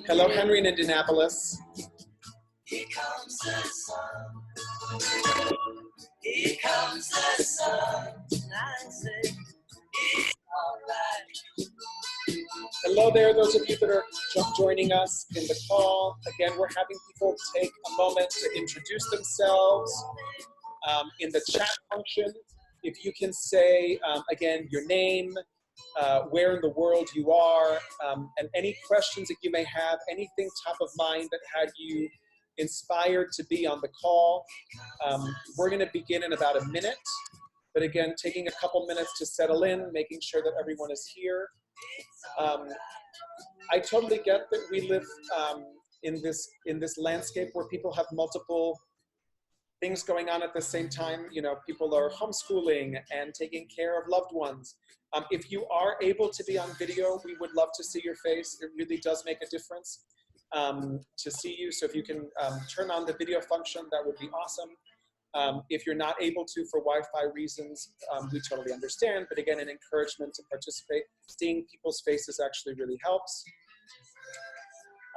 Hello, Henry in Indianapolis. Here comes the sun. Here comes the sun. I say, it's all right. Hello there, those of you that are joining us in the call. Again, we're having people take a moment to introduce themselves in the chat function. If you can say, again, your name, where in the world you are, and any questions that you may have, anything top of mind that had you inspired to be on the call. We're going to begin in about a minute, but again, taking a couple minutes to settle in, making sure that everyone is here. I totally get that we live in this landscape where people have multiple things going on at the same time. You know, people are homeschooling and taking care of loved ones. If you are able to be on video, we would love to see your face. It really does make a difference to see you. So if you can turn on the video function, that would be awesome. If you're not able to for Wi-Fi reasons, we totally understand. But again, an encouragement to participate. Seeing people's faces actually really helps.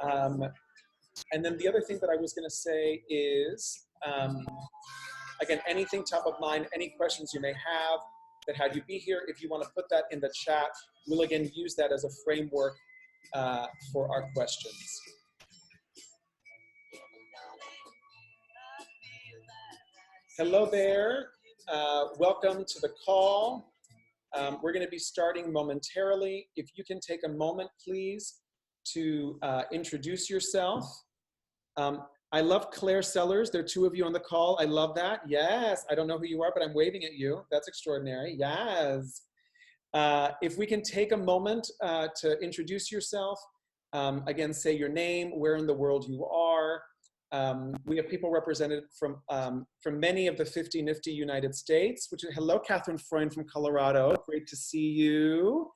And then the other thing that I was going to say is, again, anything top of mind, any questions you may have that had you be here, if you want to put that in the chat, we'll again use that as a framework for our questions. Hello there, welcome to the call. We're going to be starting momentarily. If you can take a moment, please, to introduce yourself. I love Claire Sellers. There are two of you on the call. I love that. Yes, I don't know who you are, but I'm waving at you. That's extraordinary. Yes. If we can take a moment to introduce yourself, again, say your name, where in the world you are. We have people represented from many of the 50 nifty United States, which is, hello, Catherine Freund from Colorado. Great to see you.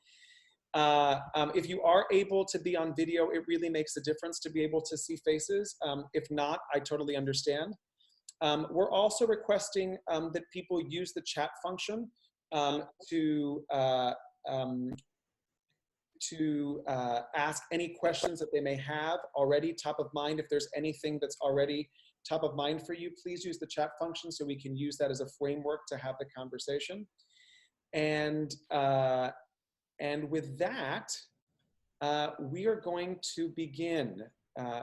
If you are able to be on video, it really makes a difference to be able to see faces. If not, I totally understand. We're also requesting that people use the chat function to ask any questions that they may have already top of mind. If there's anything that's already top of mind for you, please use the chat function so we can use that as a framework to have the conversation. And with that, we are going to begin.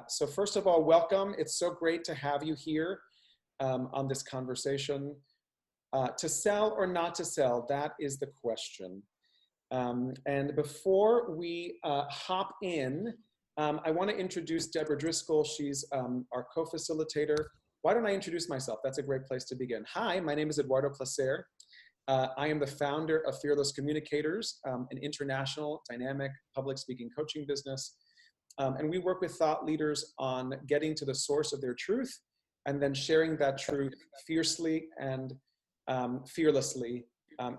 So first of all, welcome. It's so great to have you here on this conversation. To sell or not to sell, that is the question. And before we hop in, I want to introduce Deborah Driscoll. She's our co-facilitator. Why don't I introduce myself? That's a great place to begin. Hi, my name is Eduardo Placer. I am the founder of Fearless Communicators, an international dynamic public speaking coaching business. And we work with thought leaders on getting to the source of their truth and then sharing that truth fiercely and fearlessly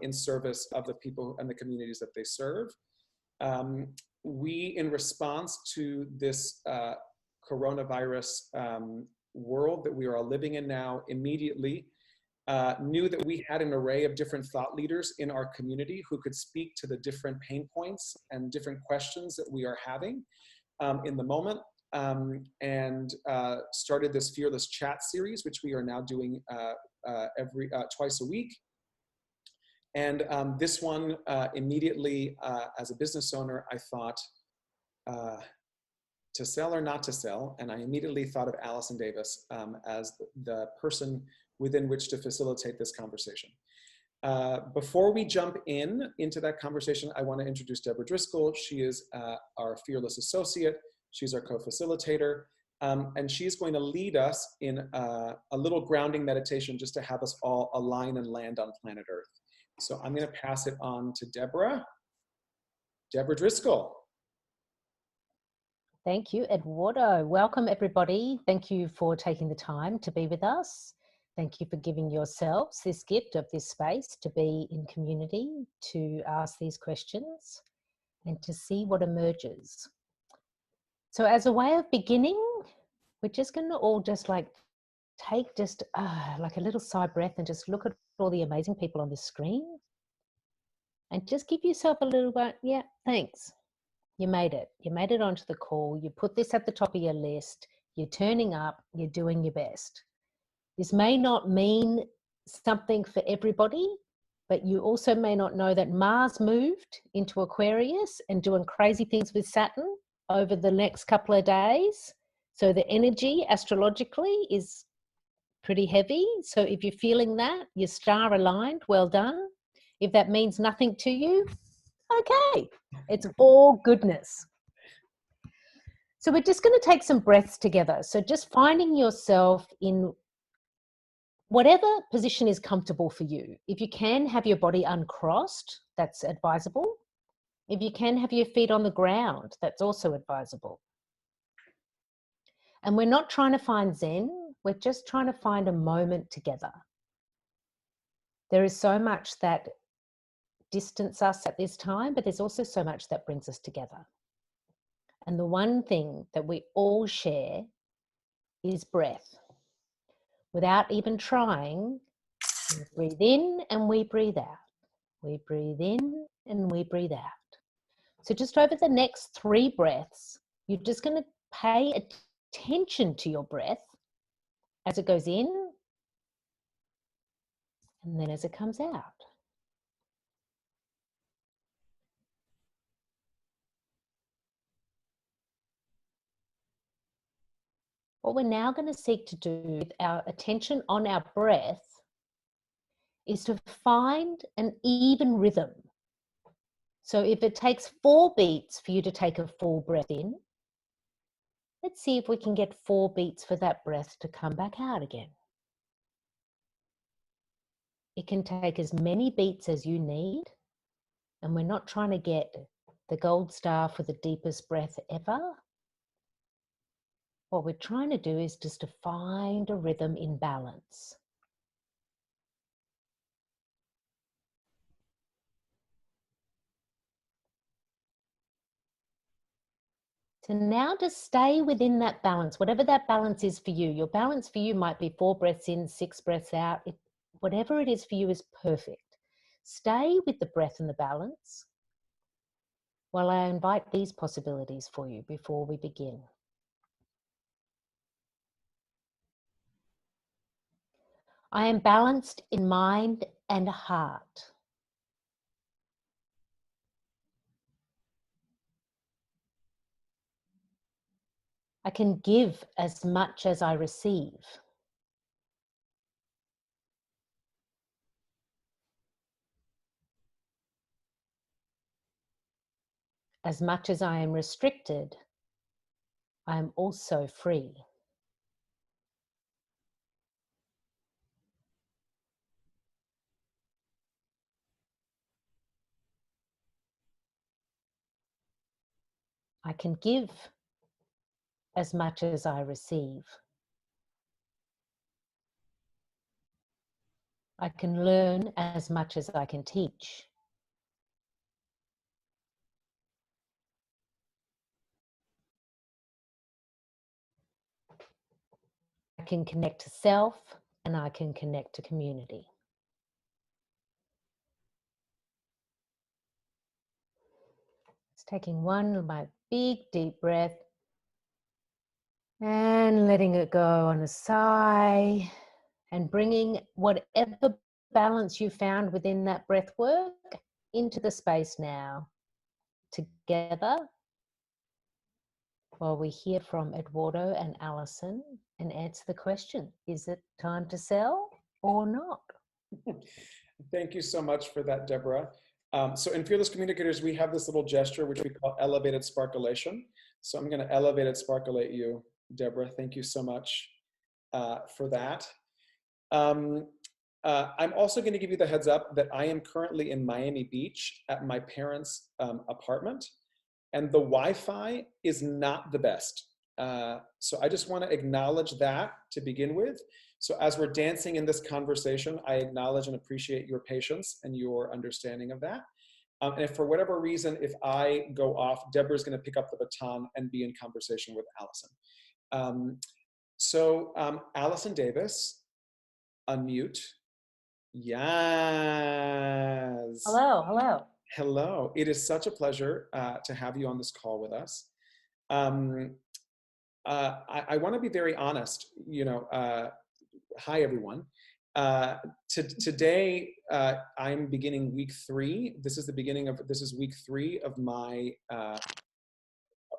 in service of the people and the communities that they serve. We, in response to this coronavirus world that we are all living in now, immediately knew that we had an array of different thought leaders in our community who could speak to the different pain points and different questions that we are having in the moment, and started this Fearless Chat series, which we are now doing twice a week. And this one, immediately, as a business owner, I thought, to sell or not to sell, and I immediately thought of Allison Davis as the person within which to facilitate this conversation. Before we jump into that conversation, I want to introduce Deborah Driscoll. She is our Fearless Associate. She's our co-facilitator. And she's going to lead us in a little grounding meditation just to have us all align and land on planet Earth. So I'm going to pass it on to Deborah. Deborah Driscoll. Thank you, Eduardo. Welcome, everybody. Thank you for taking the time to be with us. Thank you for giving yourselves this gift of this space to be in community, to ask these questions and to see what emerges. So as a way of beginning, we're just going to all just like take just like a little sigh breath and just look at all the amazing people on the screen and just give yourself a little bit, yeah, thanks. You made it. You made it onto the call. You put this at the top of your list. You're turning up. You're doing your best. This may not mean something for everybody, but you also may not know that Mars moved into Aquarius and doing crazy things with Saturn over the next couple of days. So the energy astrologically is pretty heavy. So if you're feeling that, you're star aligned, well done. If that means nothing to you, okay, it's all goodness. So we're just going to take some breaths together. So just finding yourself in whatever position is comfortable for you. If you can have your body uncrossed, that's advisable. If you can have your feet on the ground, that's also advisable. And we're not trying to find Zen, we're just trying to find a moment together. There is so much that distance us at this time, but there's also so much that brings us together. And the one thing that we all share is breath. Without even trying, we breathe in and we breathe out. We breathe in and we breathe out. So just over the next 3 breaths, you're just going to pay attention to your breath as it goes in and then as it comes out. What we're now going to seek to do with our attention on our breath is to find an even rhythm. So if it takes 4 beats for you to take a full breath in, let's see if we can get 4 beats for that breath to come back out again. It can take as many beats as you need, and we're not trying to get the gold star for the deepest breath ever. What we're trying to do is just to find a rhythm in balance. So now just stay within that balance, whatever that balance is for you. Your balance for you might be 4 breaths in, 6 breaths out. Whatever it is for you is perfect. Stay with the breath and the balance while I invite these possibilities for you before we begin. I am balanced in mind and heart. I can give as much as I receive. As much as I am restricted, I am also free. I can give as much as I receive. I can learn as much as I can teach. I can connect to self and I can connect to community. It's taking one big deep breath and letting it go on a sigh and bringing whatever balance you found within that breath work into the space now. Together, while we hear from Eduardo and Allison and answer the question, is it time to sell or not? Thank you so much for that, Deborah. So in Fearless Communicators, we have this little gesture which we call elevated sparkleation. So I'm going to elevated sparklate you, Deborah. Thank you so much for that. I'm also going to give you the heads up that I am currently in Miami Beach at my parents' apartment, and the Wi-Fi is not the best. So I just want to acknowledge that to begin with. So as we're dancing in this conversation, I acknowledge and appreciate your patience and your understanding of that. And if for whatever reason, if I go off, Deborah's going to pick up the baton and be in conversation with Allison. Allison Davis, unmute. Yes. Hello, hello. Hello. It is such a pleasure to have you on this call with us. Um, I want to be very honest. Hi everyone. Today, I'm beginning week 3. This is week 3 of my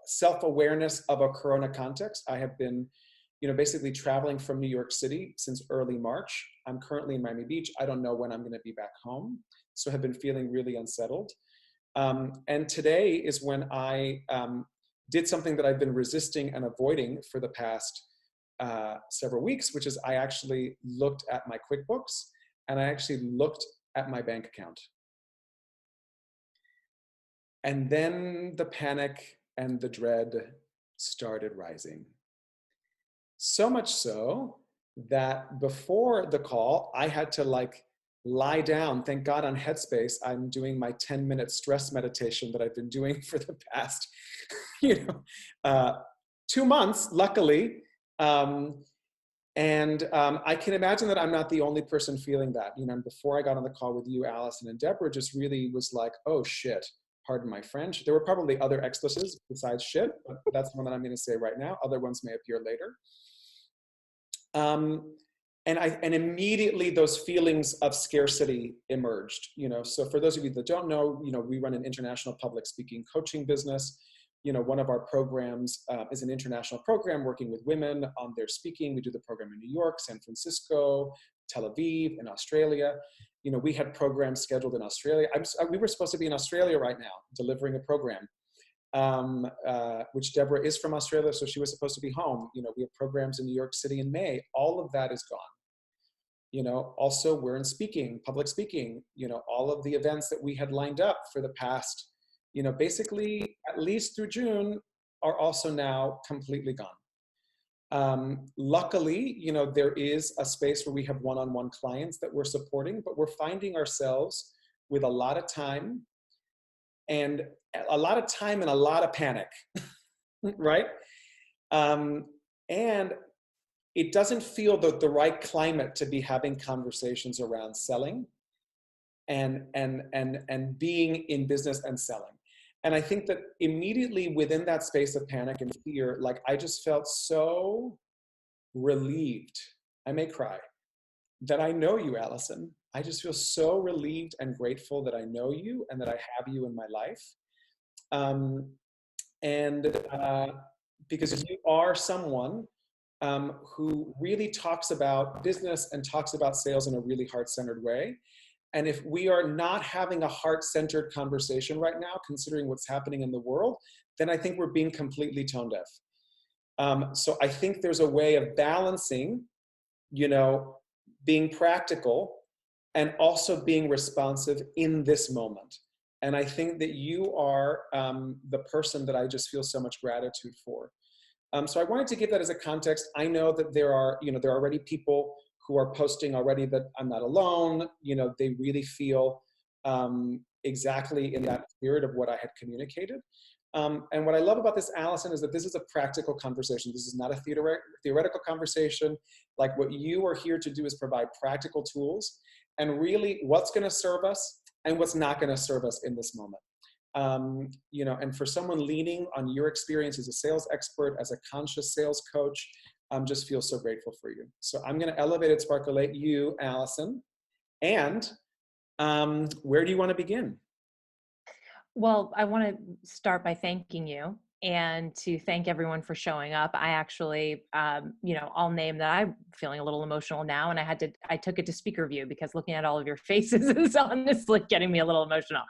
self-awareness of a Corona context. I have been, basically traveling from New York City since early March. I'm currently in Miami Beach. I don't know when I'm going to be back home, so have been feeling really unsettled. And today is when I did something that I've been resisting and avoiding for the past several weeks, which is I actually looked at my QuickBooks and I actually looked at my bank account. And then the panic and the dread started rising. So much so that before the call, I had to lie down. Thank God on Headspace, I'm doing my 10-minute stress meditation that I've been doing for the past, 2 months, luckily. I can imagine that I'm not the only person feeling that. Before I got on the call with you, Allison and Deborah, just really was like, oh shit, pardon my French. There were probably other expletives besides shit, but that's the one that I'm going to say right now. Other ones may appear later. And immediately those feelings of scarcity emerged. So for those of you that don't know, we run an international public speaking coaching business. One of our programs is an international program working with women on their speaking. We do the program in New York, San Francisco, Tel Aviv, and Australia. We had programs scheduled in Australia. We were supposed to be in Australia right now, delivering a program, which Deborah is from Australia, so she was supposed to be home. We have programs in New York City in May. All of that is gone. Also we're in public speaking, all of the events that we had lined up for the past, basically at least through June are also now completely gone. Luckily, there is a space where we have one-on-one clients that we're supporting, but we're finding ourselves with a lot of time and a lot of panic, right? And it doesn't feel the right climate to be having conversations around selling and being in business and selling. And I think that immediately within that space of panic and fear, I just felt so relieved, I may cry, that I know you, Allison. I just feel so relieved and grateful that I know you and that I have you in my life. Because you are someone who really talks about business and talks about sales in a really heart-centered way. And if we are not having a heart-centered conversation right now, considering what's happening in the world, then I think we're being completely tone deaf. So I think there's a way of balancing, being practical and also being responsive in this moment. And I think that you are the person that I just feel so much gratitude for. So I wanted to give that as a context. I know that there are already people who are posting already that I'm not alone. They really feel exactly in that spirit of what I had communicated. And what I love about this, Allison, is that this is a practical conversation. This is not a theoretical conversation. What you are here to do is provide practical tools and really what's going to serve us and what's not going to serve us in this moment. And for someone leaning on your experience as a sales expert, as a conscious sales coach, just feel so grateful for you. So I'm going to elevate it, sparklate you, Allison. And where do you want to begin? Well, I want to start by thanking you and to thank everyone for showing up. I actually, I'll name that I'm feeling a little emotional now, and I took it to speaker view because looking at all of your faces is honestly getting me a little emotional.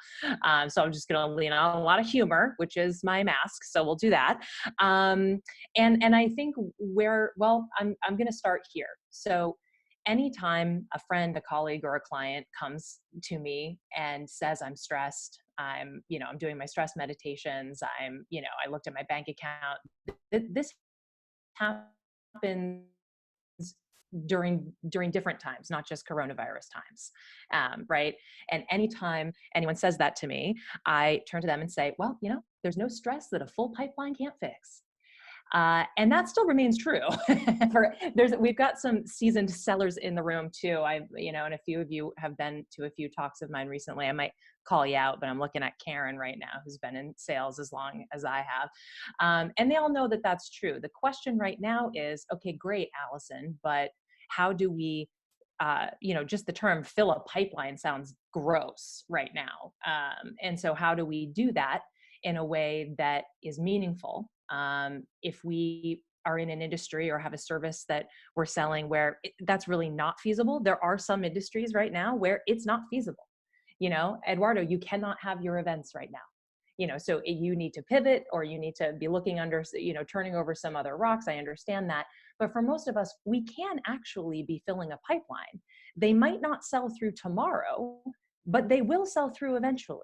So I'm just going to lean on a lot of humor, which is my mask. So we'll do that. And I think I'm going to start here. So anytime a friend, a colleague, or a client comes to me and says I'm stressed, I'm doing my stress meditations, I looked at my bank account. This happens during different times, not just coronavirus times, right? And anytime anyone says that to me, I turn to them and say, well, there's no stress that a full pipeline can't fix. And that still remains true. We've got some seasoned sellers in the room too. And a few of you have been to a few talks of mine recently. I might call you out, but I'm looking at Karen right now, who's been in sales as long as I have. And they all know that that's true. The question right now is, okay, great, Allison, but how do we, just the term fill a pipeline sounds gross right now. And so how do we do that in a way that is meaningful? If we are in an industry or have a service that we're selling where that's really not feasible, there are some industries right now where it's not feasible. Eduardo, you cannot have your events right now. So you need to pivot, or you need to be looking under, turning over some other rocks. I understand that. But for most of us, we can actually be filling a pipeline. They might not sell through tomorrow, but they will sell through eventually.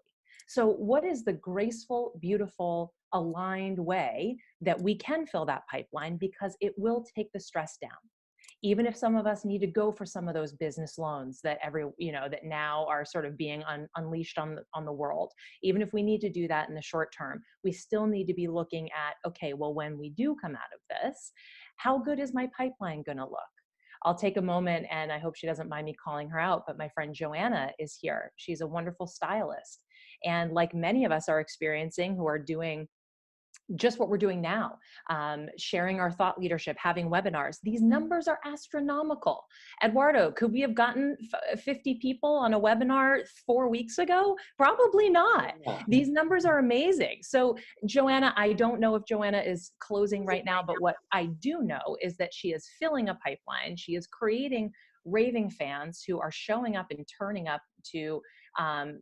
So what is the graceful, beautiful, aligned way that we can fill that pipeline? Because it will take the stress down. Even if some of us need to go for some of those business loans that that now are sort of being unleashed on the world, even if we need to do that in the short term, we still need to be looking at, okay, well, when we do come out of this, how good is my pipeline going to look? I'll take a moment, and I hope she doesn't mind me calling her out, but my friend Joanna is here. She's a wonderful stylist. And like many of us are experiencing, who are doing just what we're doing now, sharing our thought leadership, having webinars. These numbers are astronomical. Eduardo, could we have gotten 50 people on a webinar 4 weeks ago? Probably not. These numbers are amazing. So Joanna, I don't know if Joanna is closing right now, but what I do know is that she is filling a pipeline. She is creating raving fans who are showing up and turning up to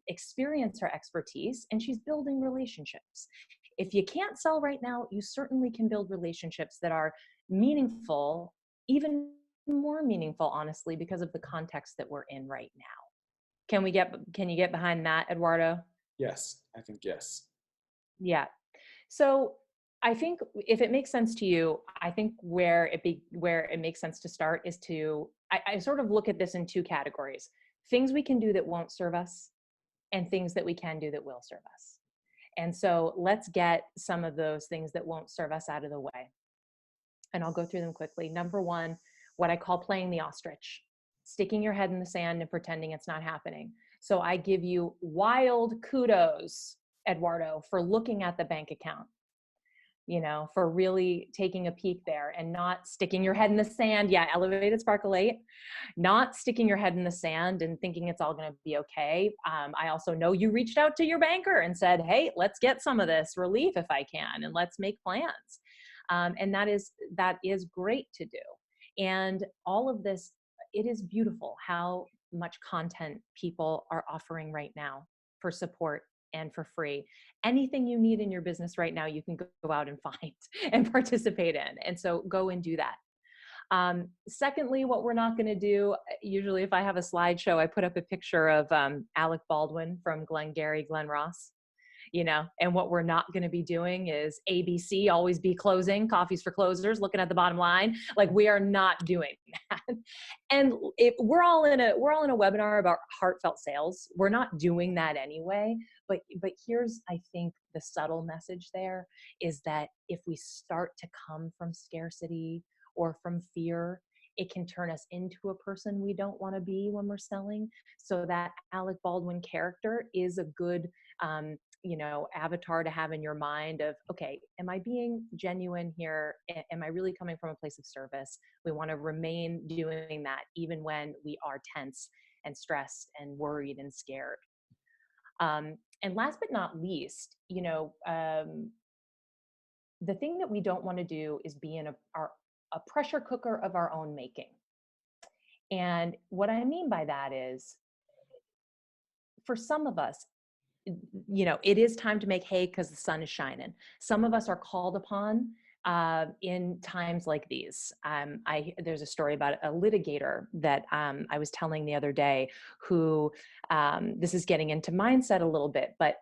experience her expertise, and she's building relationships. If you can't sell right now, you certainly can build relationships that are meaningful, even more meaningful, honestly, because of the context that we're in right now. Can you get behind that, Eduardo? Yes, I think yes. Yeah. So I think if it makes sense to you, I think where it makes sense to start is I sort of look at this in two categories: things we can do that won't serve us, and things that we can do that will serve us. And so let's get some of those things that won't serve us out of the way. And I'll go through them quickly. Number one, what I call playing the ostrich, sticking your head in the sand and pretending it's not happening. So I give you wild kudos, Eduardo, for looking at the bank account, for really taking a peek there and not sticking your head in the sand. Yeah, elevated sparkle-8, not sticking your head in the sand and thinking it's all going to be okay. I also know you reached out to your banker and said, hey, let's get some of this relief if I can, and let's make plans. And that is great to do. And all of this, it is beautiful how much content people are offering right now for support and for free. Anything you need in your business right now, you can go out and find and participate in. And so go and do that. Secondly, what we're not going to do, usually if I have a slideshow, I put up a picture of Alec Baldwin from Glengarry Glen Ross, and what we're not going to be doing is ABC, always be closing, coffees for closers, looking at the bottom line. Like, we are not doing that. And we're all in a webinar about heartfelt sales. We're not doing that anyway. But here's, I think, the subtle message there is that if we start to come from scarcity or from fear, it can turn us into a person we don't want to be when we're selling. So that Alec Baldwin character is a good, avatar to have in your mind of, okay, am I being genuine here? Am I really coming from a place of service? We want to remain doing that even when we are tense and stressed and worried and scared. And last but not least, the thing that we don't want to do is be in a pressure cooker of our own making. And what I mean by that is, for some of us, it is time to make hay because the sun is shining. Some of us are called upon in times like these. There's a story about a litigator that I was telling the other day who, this is getting into mindset a little bit, but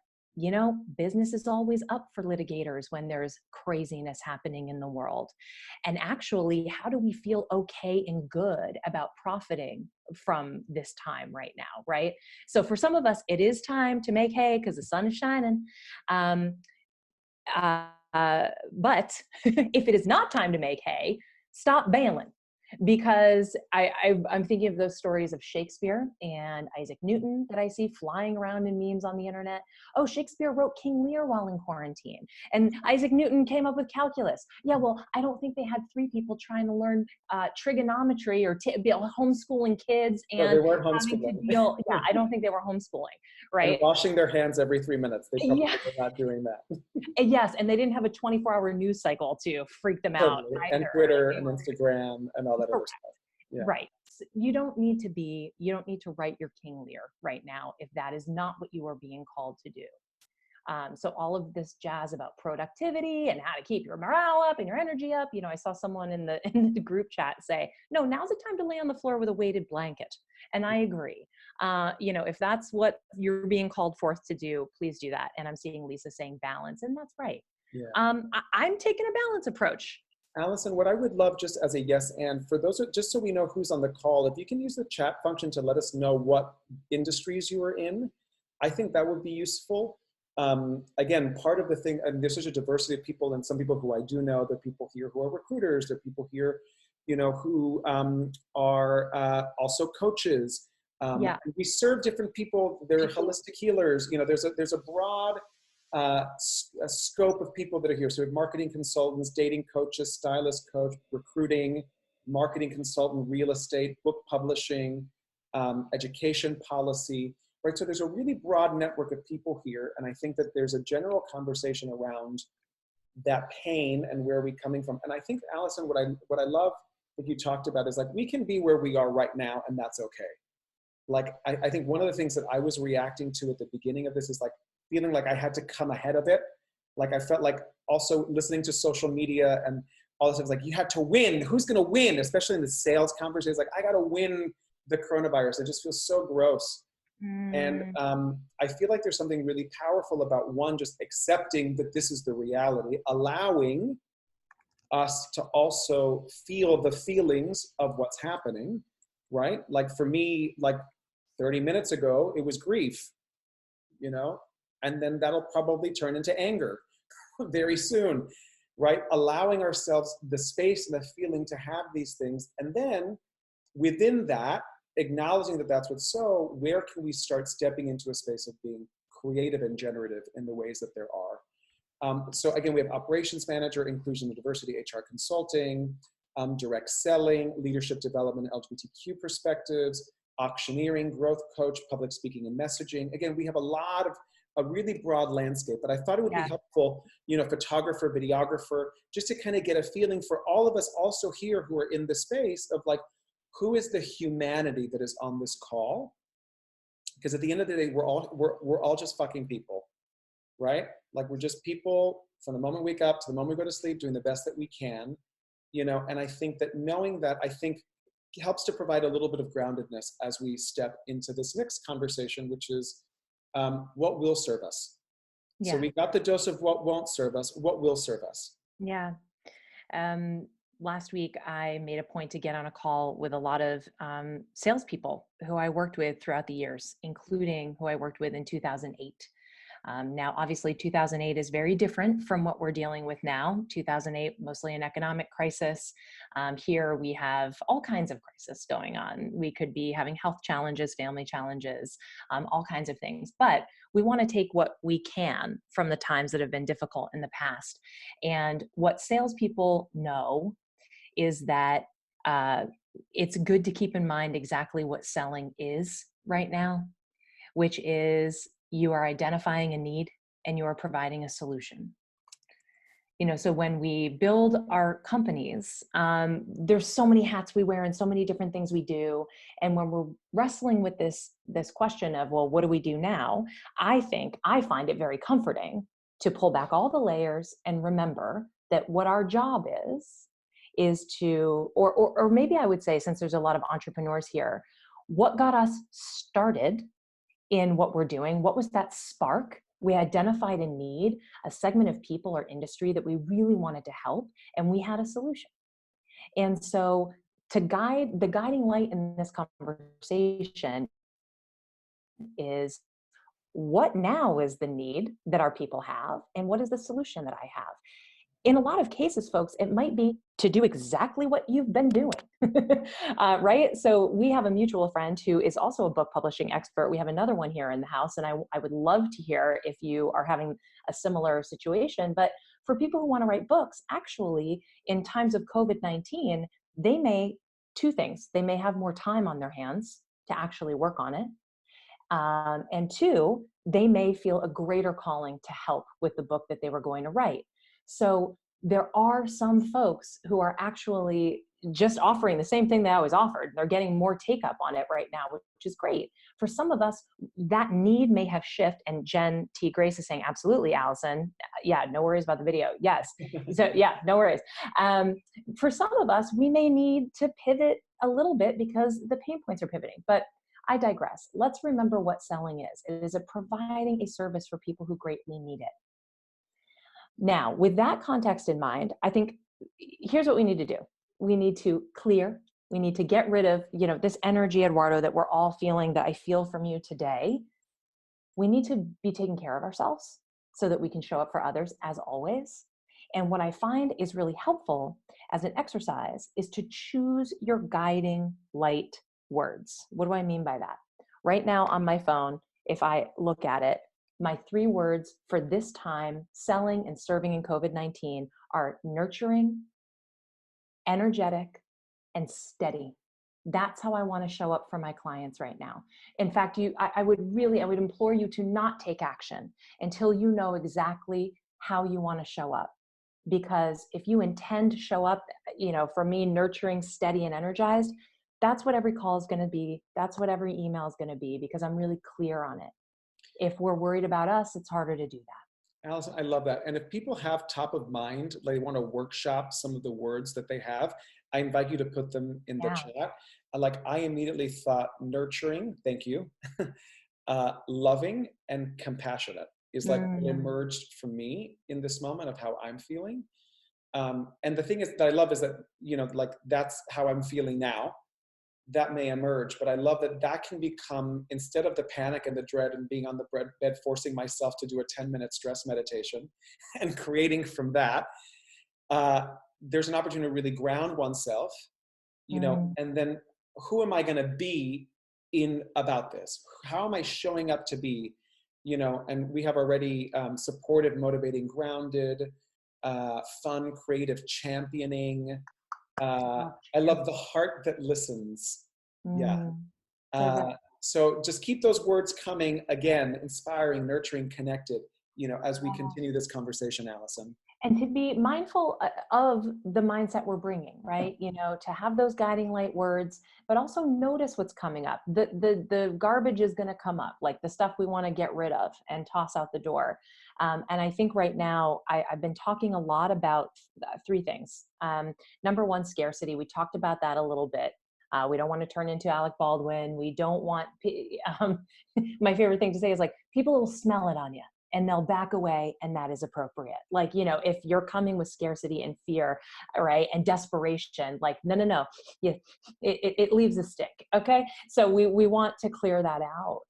business is always up for litigators when there's craziness happening in the world. And actually, how do we feel okay and good about profiting from this time right now, right? So for some of us, it is time to make hay because the sun is shining. But if it is not time to make hay, stop bailing. Because I'm thinking of those stories of Shakespeare and Isaac Newton that I see flying around in memes on the internet. Oh, Shakespeare wrote King Lear while in quarantine, and Isaac Newton came up with calculus. Yeah, well, I don't think they had three people trying to learn trigonometry or homeschooling kids No, and they weren't having to homeschooling. deal. Yeah, I don't think they were homeschooling, And right? washing their hands every 3 minutes. They probably Yeah, were not doing that. yes, and they didn't have a 24-hour news cycle to freak them out Totally. And either. Twitter They and were Instagram and all that other stuff. Yeah. right. You don't need to write your King Lear right now if that is not what you are being called to do. So all of this jazz about productivity and how to keep your morale up and your energy up. I saw someone in the group chat say, no, now's the time to lay on the floor with a weighted blanket. And I agree. If that's what you're being called forth to do, please do that. And I'm seeing Lisa saying balance, and that's right. Yeah. I'm taking a balance approach. Allison, what I would love just as a yes and for those, just so we know who's on the call, if you can use the chat function to let us know what industries you are in, I think that would be useful. Again, part of the thing, and there's such a diversity of people, and some people who I do know, there are people here who are recruiters, there are people here, who are also coaches. Yeah. We serve different people. They're holistic healers. There's a broad a scope of people that are here. So we have marketing consultants, dating coaches, stylist coach, recruiting, marketing consultant, real estate, book publishing, education policy, right? So there's a really broad network of people here. And I think that there's a general conversation around that pain and where we're coming from. And I think, Allison, what I love that you talked about is like, we can be where we are right now, and that's okay. Like, I think one of the things that I was reacting to at the beginning of this is like, feeling like I had to come ahead of it. Like I felt like also listening to social media and all this stuff, like you had to win. Who's going to win? Especially in the sales conversations, like I got to win the coronavirus. It just feels so gross. And I feel like there's something really powerful about one, just accepting that this is the reality, allowing us to also feel the feelings of what's happening, right? Like for me, like 30 minutes ago, it was grief, and then that'll probably turn into anger very soon, right? Allowing ourselves the space and the feeling to have these things. And then within that, acknowledging that that's what's so, where can we start stepping into a space of being creative and generative in the ways that there are? So again, we have operations manager, inclusion and diversity, HR consulting, direct selling, leadership development, LGBTQ perspectives, auctioneering, growth coach, public speaking and messaging. Again, we have a really broad landscape, but I thought it would be helpful, photographer, videographer, just to kind of get a feeling for all of us also here who are in the space of like, who is the humanity that is on this call? Because at the end of the day, we're all just fucking people, right? Like we're just people from the moment we wake up to the moment we go to sleep, doing the best that we can, and I think that knowing that, I think helps to provide a little bit of groundedness as we step into this next conversation, which is what will serve us. So we got the dose of what won't serve us, what will serve us. Yeah. Last week, I made a point to get on a call with a lot of salespeople who I worked with throughout the years, including who I worked with in 2008. Now, obviously, 2008 is very different from what we're dealing with now. 2008, mostly an economic crisis. Here, we have all kinds of crises going on. We could be having health challenges, family challenges, all kinds of things. But we want to take what we can from the times that have been difficult in the past. And what salespeople know is that it's good to keep in mind exactly what selling is right now, which is you are identifying a need and you are providing a solution. So when we build our companies, there's so many hats we wear and so many different things we do. And when we're wrestling with this question of, well, what do we do now? I find it very comforting to pull back all the layers and remember that what our job is to, or maybe I would say, since there's a lot of entrepreneurs here, what got us started in what we're doing? What was that spark? We identified a need, a segment of people or industry that we really wanted to help, and we had a solution. And so the guiding light in this conversation is what now is the need that our people have, and what is the solution that I have? In a lot of cases, folks, it might be to do exactly what you've been doing, right? So we have a mutual friend who is also a book publishing expert. We have another one here in the house, and I would love to hear if you are having a similar situation. But for people who want to write books, actually, in times of COVID-19, they may, two things, they may have more time on their hands to actually work on it. And two, they may feel a greater calling to help with the book that they were going to write. So there are some folks who are actually just offering the same thing they always offered. They're getting more take up on it right now, which is great. For some of us, that need may have shifted. And Jen T. Grace is saying, absolutely, Allison. Yeah, no worries about the video. Yes. So yeah, no worries. For some of us, we may need to pivot a little bit because the pain points are pivoting. But I digress. Let's remember what selling is. It is providing a service for people who greatly need it. Now, with that context in mind, I think here's what we need to do. We need to clear. We need to get rid of, this energy, Eduardo, that we're all feeling, that I feel from you today. We need to be taking care of ourselves so that we can show up for others, as always. And what I find is really helpful as an exercise is to choose your guiding light words. What do I mean by that? Right now on my phone, if I look at it, my 3 words for this time, selling and serving in COVID-19, are nurturing, energetic, and steady. That's how I want to show up for my clients right now. In fact, I would implore you to not take action until you know exactly how you want to show up. Because if you intend to show up, for me, nurturing, steady, and energized, that's what every call is going to be. That's what every email is going to be, because I'm really clear on it. If we're worried about us, it's harder to do that. Allison, I love that. And if people have top of mind, they want to workshop some of the words that they have, I invite you to put them in the chat. I immediately thought nurturing, thank you, loving, and compassionate is what emerged for me in this moment of how I'm feeling. And the thing is that I love is that, that's how I'm feeling now. That may emerge, but I love that can become, instead of the panic and the dread and being on the bed, forcing myself to do a 10-minute stress meditation and creating from that, there's an opportunity to really ground oneself, and then who am I going to be in about this? How am I showing up to be, and we have already supportive, motivating, grounded, fun, creative, championing. I love the heart that listens. Yeah. So just keep those words coming, again, inspiring, nurturing, connected, as we continue this conversation, Allison. And to be mindful of the mindset we're bringing, right? To have those guiding light words, but also notice what's coming up. The garbage is going to come up, like the stuff we want to get rid of and toss out the door. And I think right now I've been talking a lot about 3 things. Number 1, scarcity. We talked about that a little bit. We don't want to turn into Alec Baldwin. We don't want, my favorite thing to say is people will smell it on you and they'll back away, and that is appropriate. If you're coming with scarcity and fear, right, and desperation, no, it leaves a stick, okay? So we want to clear that out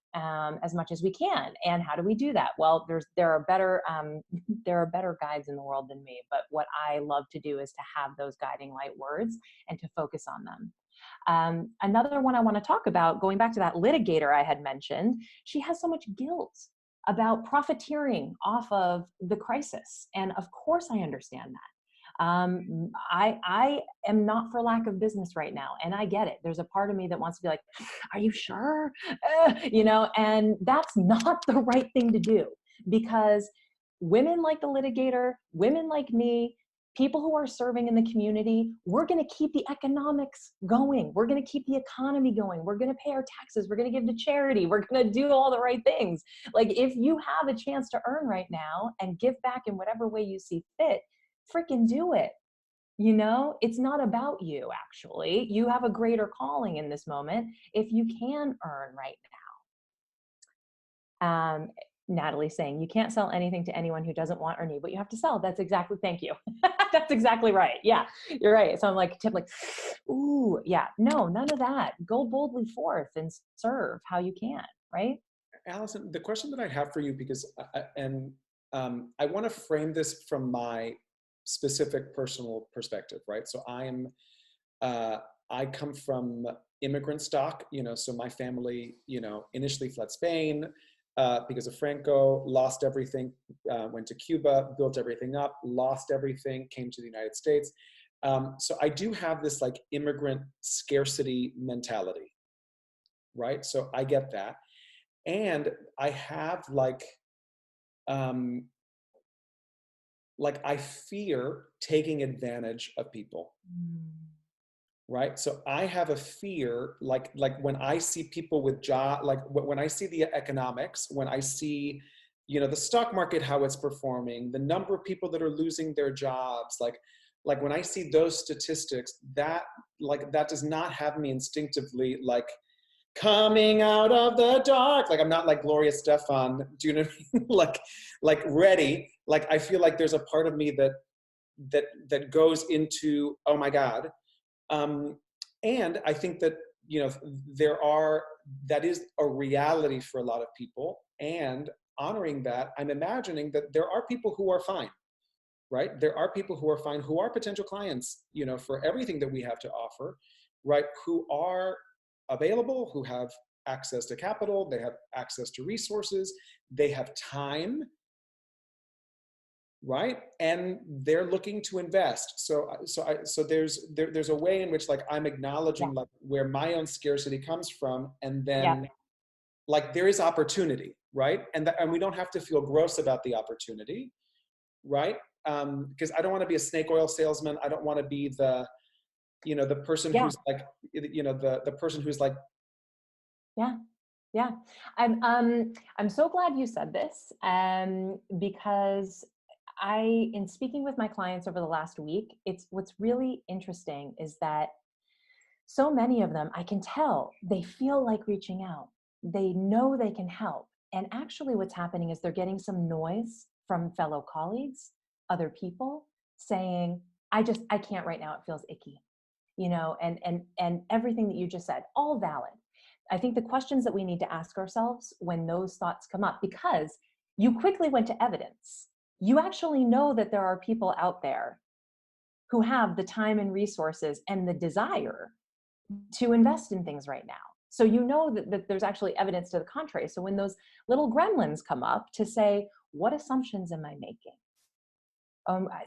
as much as we can. And how do we do that? Well, there are better guides in the world than me, but what I love to do is to have those guiding light words and to focus on them. Another one I want to talk about, going back to that litigator I had mentioned, she has so much guilt about profiteering off of the crisis. And of course I understand that. I am not for lack of business right now. And I get it. There's a part of me that wants to be like, are you sure? And that's not the right thing to do, because women like the litigator, women like me, people who are serving in the community, we're going to keep the economics going. We're going to keep the economy going. We're going to pay our taxes. We're going to give to charity. We're going to do all the right things. If you have a chance to earn right now and give back in whatever way you see fit, freaking do it. It's not about you, actually. You have a greater calling in this moment if you can earn right now. Natalie's saying, you can't sell anything to anyone who doesn't want or need what you have to sell. That's exactly, thank you. That's exactly right. Yeah, you're right. So I'm tip ooh, yeah, no, none of that. Go boldly forth and serve how you can, right? Allison, the question that I have for you, because, I want to frame this from my specific personal perspective, right? So I come from immigrant stock, so my family, initially fled Spain because of Franco, lost everything, went to Cuba, built everything up, lost everything, came to the United States. So I do have this like immigrant scarcity mentality, right? So I get that. And I have I fear taking advantage of people, right? So I have a fear, like when I see people with job, like when I see the economics, when I see, the stock market, how it's performing, the number of people that are losing their jobs, like when I see those statistics, that does not have me instinctively like coming out of the dark. Like I'm not like Gloria Stefan, do you know what I mean? like ready. Like I feel like there's a part of me that goes into, oh my God. And I think that, that is a reality for a lot of people. And honoring that, I'm imagining that there are people who are fine, right? There are people who are fine, who are potential clients, for everything that we have to offer, right? Who are available, who have access to capital, they have access to resources, they have time, right? And they're looking to invest. So there's a way in which like I'm acknowledging like where my own scarcity comes from, and then like there is opportunity, right? And we don't have to feel gross about the opportunity, right? Because I don't want to be a snake oil salesman. I don't want to be the person who's like, the person who's like, Yeah. I'm so glad you said this, because in speaking with my clients over the last week, what's really interesting is that so many of them, I can tell they feel like reaching out. They know they can help. And actually what's happening is they're getting some noise from fellow colleagues, other people saying, I can't right now. It feels icky, and everything that you just said, all valid. I think the questions that we need to ask ourselves when those thoughts come up, because you quickly went to evidence. You actually know that there are people out there who have the time and resources and the desire to invest in things right now. So you know that there's actually evidence to the contrary. So when those little gremlins come up to say, what assumptions am I making?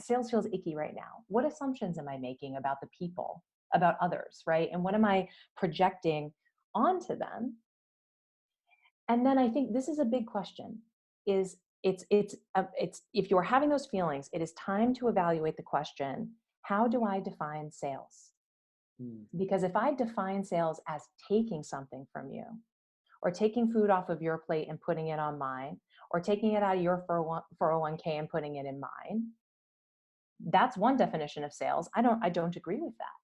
Sales feels icky right now. What assumptions am I making about the people, about others, right? And what am I projecting onto them? And then I think this is a big question, is it's if you're having those feelings, it is time to evaluate the question, how do I define sales? Because if I define sales as taking something from you, or taking food off of your plate and putting it on mine, or taking it out of your 401k and putting it in mine, that's one definition of sales. I don't agree with that.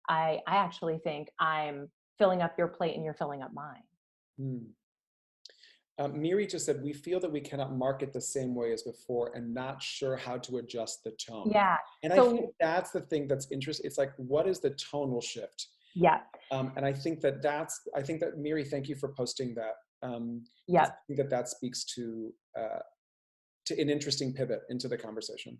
I actually think I'm filling up your plate and you're filling up mine. Miri just said, we feel that we cannot market the same way as before and not sure how to adjust the tone. Yeah. And I think that's the thing that's interesting. It's like, what is the tonal shift? Yeah. And I think that Miri, thank you for posting that. Yeah. I think that speaks to an interesting pivot into the conversation.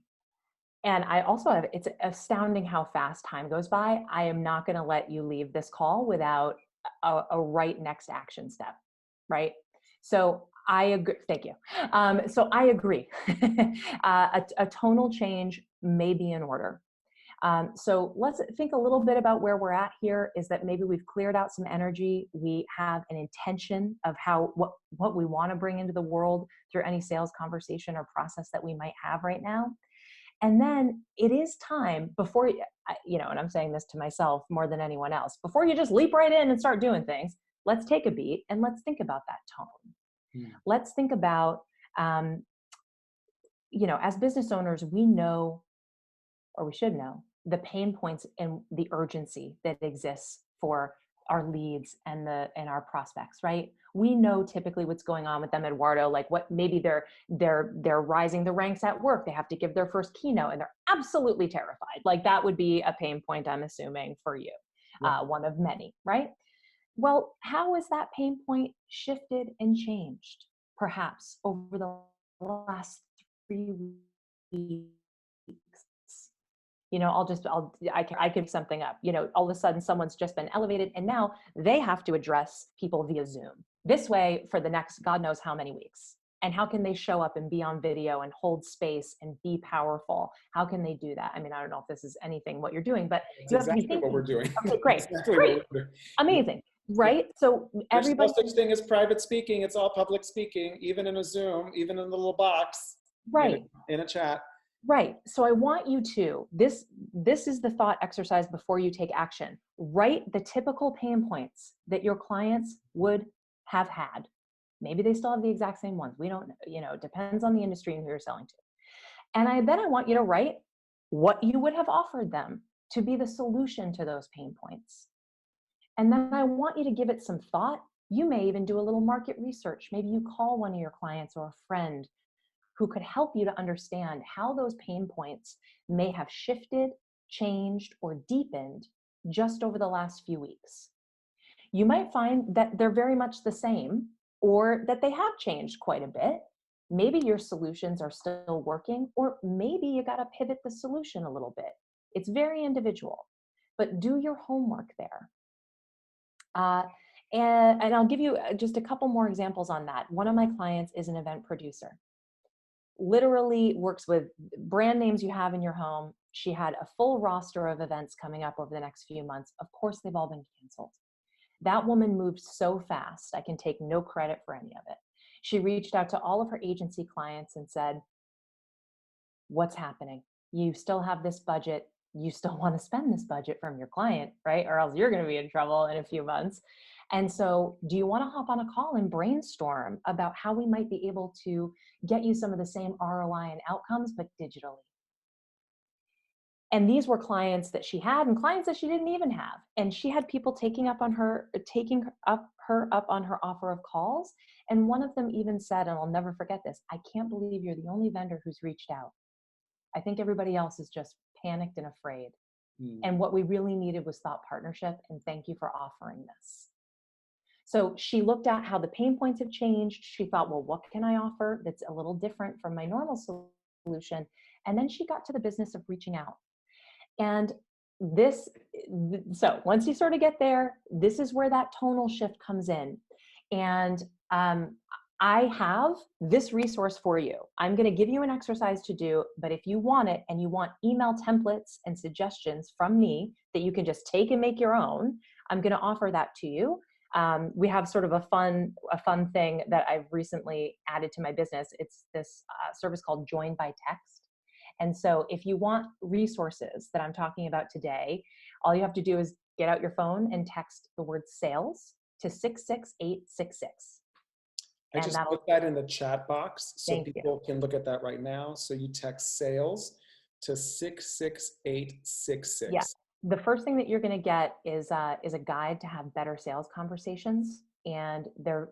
And I also it's astounding how fast time goes by. I am not going to let you leave this call without a right next action step, right? So I agree. Thank you. So I agree. A tonal change may be in order. So let's think a little bit about where we're at here, is that maybe we've cleared out some energy. We have an intention of what we want to bring into the world through any sales conversation or process that we might have right now. And then it is time before, and I'm saying this to myself more than anyone else, before you just leap right in and start doing things, let's take a beat and let's think about that tone. Let's think about, as business owners, we know, or we should know, the pain points and the urgency that exists for our leads and our prospects, right? We know typically what's going on with them, Eduardo, like what maybe they're rising the ranks at work. They have to give their first keynote and they're absolutely terrified. Like that would be a pain point, I'm assuming, for you, one of many, right? Well, how has that pain point shifted and changed, perhaps over the last 3 weeks? You know, I could something up. You know, all of a sudden someone's just been elevated and now they have to address people via Zoom this way for the next God knows how many weeks. And how can they show up and be on video and hold space and be powerful? How can they do that? I mean, I don't know if this is anything what you're doing, but That's you have to be exactly what we're thinking. doing. Okay, great, Exactly great, what we're doing. amazing, Yeah. right? So There's everybody, no such thing as private speaking. It's all public speaking, even in a Zoom, even in the little box, right, in a chat. right. So I want you to, this is the thought exercise before you take action. Write the typical pain points that your clients would have had. Maybe they still have the exact same ones. We don't know, you know, it depends on the industry and who you're selling to. And then I want you to write what you would have offered them to be the solution to those pain points. And then I want you to give it some thought. You may even do a little market research. Maybe you call one of your clients or a friend who could help you to understand how those pain points may have shifted, changed, or deepened just over the last few weeks. You might find that they're very much the same or that they have changed quite a bit. Maybe your solutions are still working, or maybe you got to pivot the solution a little bit. It's very individual, but do your homework there. And I'll give you just a couple more examples on that. One of my clients is an event producer, literally works with brand names you have in your home. She had a full roster of events coming up over the next few months. Of course, they've all been canceled. That woman moved so fast, I can take no credit for any of it. She reached out to all of her agency clients and said, what's happening? You still have this budget. You still want to spend this budget from your client, right? Or else you're going to be in trouble in a few months. And so do you want to hop on a call and brainstorm about how we might be able to get you some of the same ROI and outcomes, but digitally? And these were clients that she had and clients that she didn't even have. And she had people taking her up on her offer of calls. And one of them even said, and I'll never forget this, I can't believe you're the only vendor who's reached out. I think everybody else is just panicked and afraid. And what we really needed was thought partnership. And thank you for offering this. So she looked at how the pain points have changed. She thought, well, what can I offer that's a little different from my normal solution? And then she got to the business of reaching out. And so once you sort of get there, this is where that tonal shift comes in. And I have this resource for you. I'm going to give you an exercise to do, but if you want it and you want email templates and suggestions from me that you can just take and make your own, I'm going to offer that to you. We have sort of a fun thing that I've recently added to my business. It's this service called Join by Text. And so if you want resources that I'm talking about today, all you have to do is get out your phone and text the word sales to 66866. I just put that in the chat box so people can look at that right now. So you text sales to 66866. Yeah. The first thing that you're going to get is a guide to have better sales conversations. And the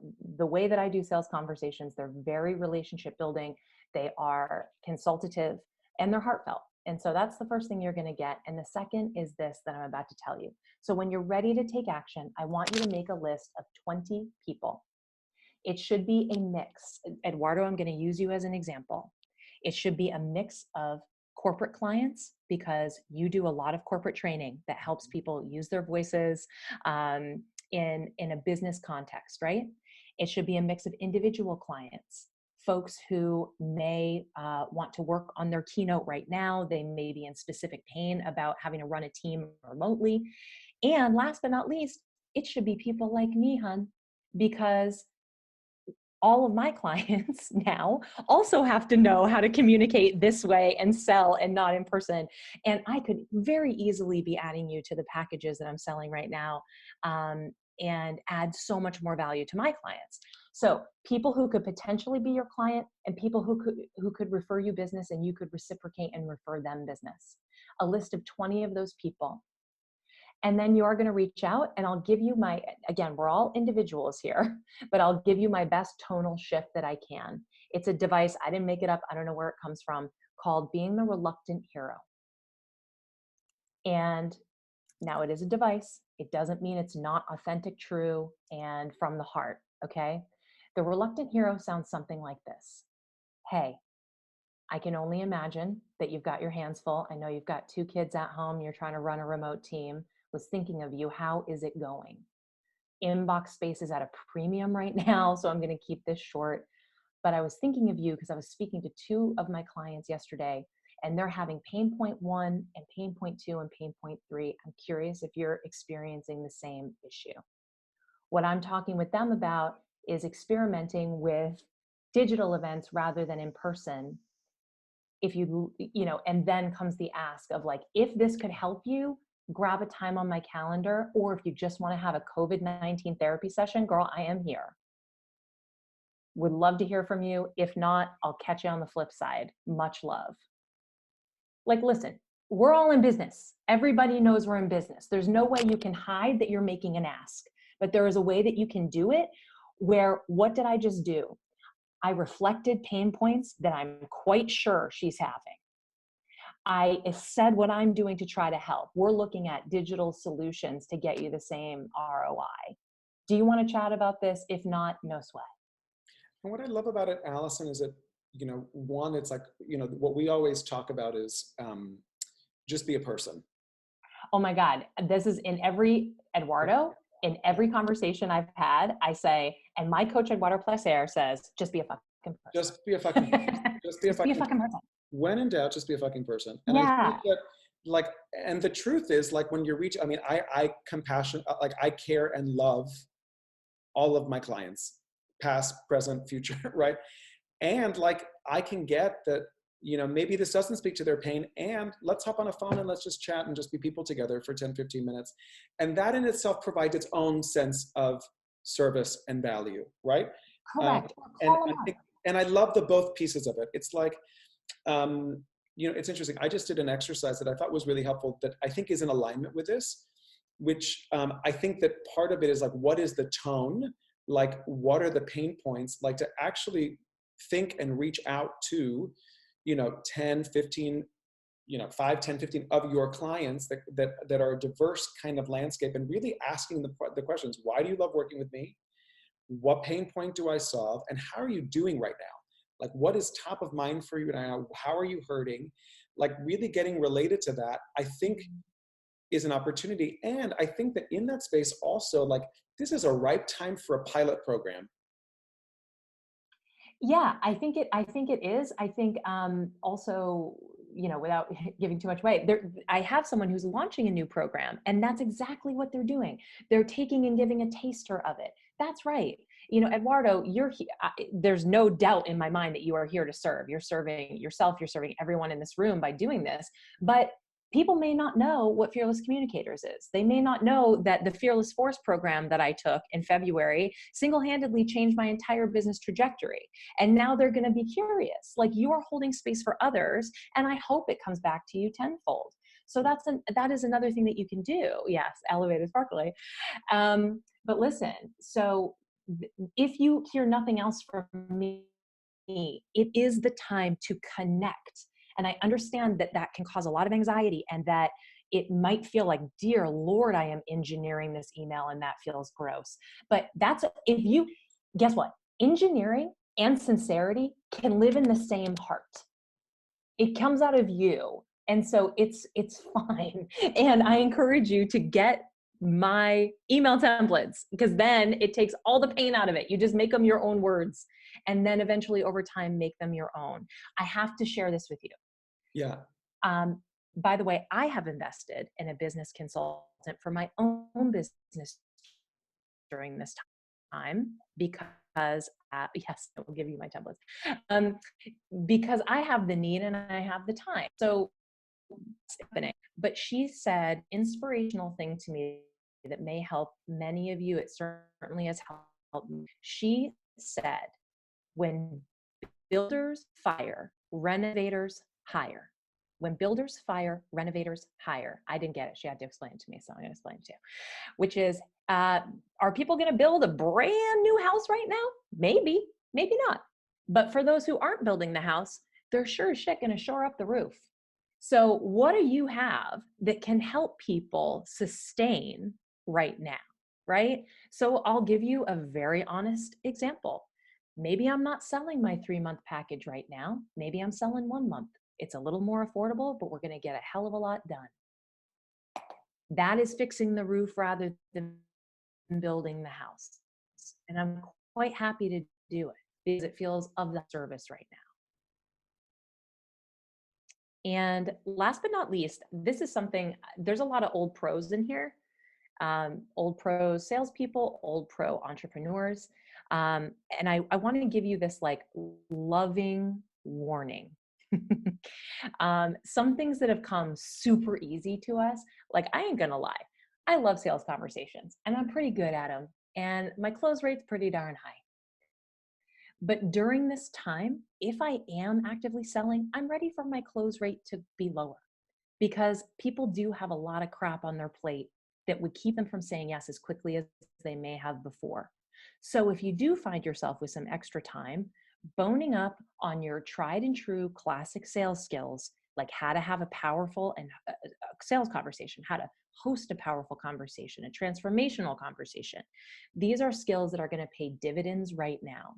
way that I do sales conversations, they're very relationship building. They are consultative and they're heartfelt. And so that's the first thing you're going to get. And the second is this that I'm about to tell you. So when you're ready to take action, I want you to make a list of 20 people. It should be a mix. Eduardo, I'm going to use you as an example. It should be a mix of corporate clients, because you do a lot of corporate training that helps people use their voices in a business context, right? It should be a mix of individual clients, folks who may want to work on their keynote right now. They may be in specific pain about having to run a team remotely. And last but not least, it should be people like me, hun, because all of my clients now also have to know how to communicate this way and sell and not in person. And I could very easily be adding you to the packages that I'm selling right now and add so much more value to my clients. So people who could potentially be your client and people who could refer you business and you could reciprocate and refer them business. A list of 20 of those people. And then you're going to reach out and I'll give you again, we're all individuals here, but I'll give you my best tonal shift that I can. It's a device. I didn't make it up. I don't know where it comes from, called Being the Reluctant Hero. And Now, it is a device. It doesn't mean it's not authentic, true, and from the heart, okay? The reluctant hero sounds something like this. Hey, I can only imagine that you've got your hands full. I know you've got 2 kids at home. You're trying to run a remote team. Was thinking of you. How is it going? Inbox space is at a premium right now, so I'm going to keep this short. But I was thinking of you because I was speaking to 2 of my clients yesterday, and they're having pain point 1 and pain point 2 and pain point 3. I'm curious if you're experiencing the same issue. What I'm talking with them about is experimenting with digital events rather than in person. If and then comes the ask of like, if this could help you, grab a time on my calendar, or if you just want to have a COVID-19 therapy session, girl, I am here. Would love to hear from you. If not, I'll catch you on the flip side. Much love. Like, listen, we're all in business. Everybody knows we're in business. There's no way you can hide that you're making an ask, but there is a way that you can do it where, what did I just do? I reflected pain points that I'm quite sure she's having. I said what I'm doing to try to help. We're looking at digital solutions to get you the same ROI. Do you want to chat about this? If not, no sweat. And what I love about it, Allison, is that, one, it's like, what we always talk about is just be a person. Oh my God. This is in every, Eduardo, in every conversation I've had, I say, and my coach Eduardo Placer says, just be a fucking person. Just be a fucking person. Just be a fucking person. When in doubt, just be a fucking person. And I think that, and the truth is, when you're I I care and love all of my clients, past, present, future, right? And I can get that, maybe this doesn't speak to their pain, and let's hop on a phone and let's just chat and just be people together for 10, 15 minutes. And that in itself provides its own sense of service and value, right? Correct. And I love the both pieces of it. It's like, it's interesting. I just did an exercise that I thought was really helpful that I think is in alignment with this, which I think that part of it is what is the tone? What are the pain points? To actually think and reach out to, 10, 15, 5, 10, 15 of your clients that are a diverse kind of landscape, and really asking the questions. Why do you love working with me? What pain point do I solve? And how are you doing right now? What is top of mind for you now? How are you hurting? Really getting related to that, I think, is an opportunity. And I think that in that space also, this is a ripe time for a pilot program. Yeah, I think it is. I think also, without giving too much away, I have someone who's launching a new program, and that's exactly what they're doing. They're taking and giving a taster of it. That's right. Eduardo, there's no doubt in my mind that you are here to serve. You're serving yourself. You're serving everyone in this room by doing this. But people may not know what Fearless Communicators is. They may not know that the Fearless Force program that I took in February single-handedly changed my entire business trajectory. And now they're going to be curious. You are holding space for others, and I hope it comes back to you tenfold. So that is another thing that you can do. Yes, elevated sparkly. But listen, so if you hear nothing else from me, it is the time to connect. And I understand that that can cause a lot of anxiety, and that it might feel like, dear Lord, I am engineering this email and that feels gross. But guess what? Engineering and sincerity can live in the same heart. It comes out of you. And so it's fine. And I encourage you to get my email templates, because then it takes all the pain out of it. You just make them your own words, and then eventually over time make them your own. I have to share this with you. Yeah. By the way, I have invested in a business consultant for my own business during this time, because yes, I will give you my templates, because I have the need and I have the time. So it's happening. But she said inspirational thing to me that may help many of you. It certainly has helped me. She said, when builders fire, renovators hire. When builders fire, renovators hire. I didn't get it. She had to explain it to me, so I'm going to explain it to you. Which is, are people going to build a brand new house right now? Maybe, maybe not. But for those who aren't building the house, they're sure as shit going to shore up the roof. So what do you have that can help people sustain right now, right? So I'll give you a very honest example. Maybe I'm not selling my 3-month package right now. Maybe I'm selling 1 month. It's a little more affordable, but we're going to get a hell of a lot done. That is fixing the roof rather than building the house. And I'm quite happy to do it because it feels of the service right now. And last but not least, this is something, there's a lot of old pros in here, old pro salespeople, old pro entrepreneurs. And I want to give you this like loving warning. Some things that have come super easy to us, like I ain't gonna lie, I love sales conversations and I'm pretty good at them. And my close rate's pretty darn high. But during this time, if I am actively selling, I'm ready for my close rate to be lower because people do have a lot of crap on their plate that would keep them from saying yes as quickly as they may have before. So if you do find yourself with some extra time, boning up on your tried and true classic sales skills, like how to have a powerful and sales conversation, how to host a powerful conversation, a transformational conversation. These are skills that are going to pay dividends right now.